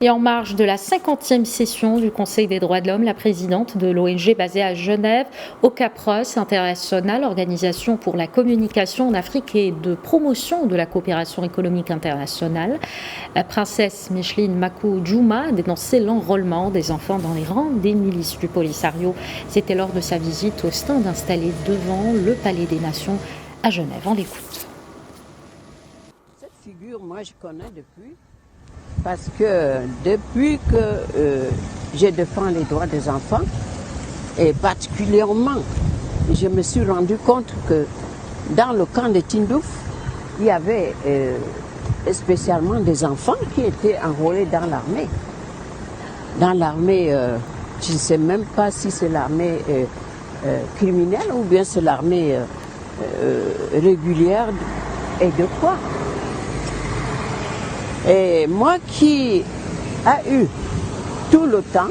Et en marge de la 50e session du Conseil des droits de l'homme, la présidente de l'ONG basée à Genève, OCAPROS International, Organisation pour la communication en Afrique et de promotion de la coopération économique internationale, la princesse Micheline Makou Djouma a dénoncé l'enrôlement des enfants dans les rangs des milices du Polisario. C'était lors de sa visite au stand installé devant le Palais des Nations à Genève. On l'écoute. Cette figure, moi, je connais depuis. Parce que depuis que je défends les droits des enfants, et particulièrement, je me suis rendu compte que dans le camp de Tindouf, il y avait spécialement des enfants qui étaient enrôlés dans l'armée. Dans l'armée, je ne sais même pas si c'est l'armée criminelle ou bien c'est l'armée régulière et de quoi. Et moi qui a eu tout le temps,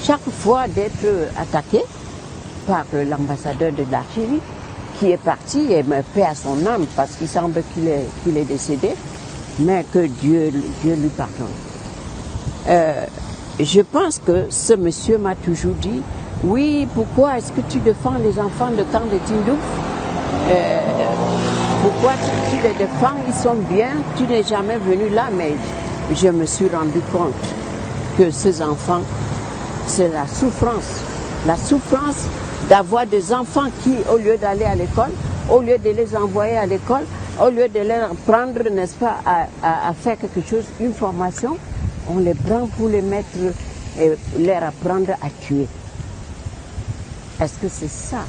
chaque fois d'être attaqué par l'ambassadeur de l'Algérie, qui est parti et me paie à son âme parce qu'il semble qu'il est décédé, mais que Dieu lui pardonne. Je pense que ce monsieur m'a toujours dit, oui, pourquoi est-ce que tu défends les enfants de camp de Tindouf? Pourquoi tu les défends, ils sont bien, tu n'es jamais venu là, mais je me suis rendu compte que ces enfants, c'est la souffrance d'avoir des enfants qui, au lieu d'aller à l'école, au lieu de les envoyer à l'école, au lieu de leur apprendre, n'est-ce pas, à faire quelque chose, une formation, on les prend pour les mettre et leur apprendre à tuer. Est-ce que c'est ça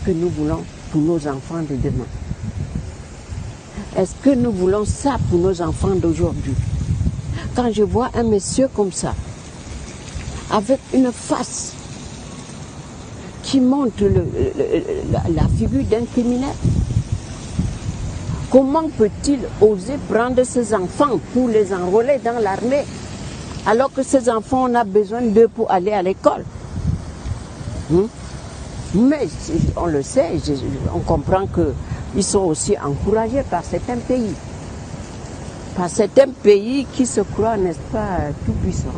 que nous voulons pour nos enfants de demain? Est-ce que nous voulons ça pour nos enfants d'aujourd'hui? Quand je vois un monsieur comme ça, avec une face qui montre la figure d'un criminel, comment peut-il oser prendre ses enfants pour les enrôler dans l'armée, alors que ces enfants, on a besoin d'eux pour aller à l'école? Mais on le sait, on comprend qu'ils sont aussi encouragés par certains pays. Par certains pays qui se croient, n'est-ce pas, tout puissants.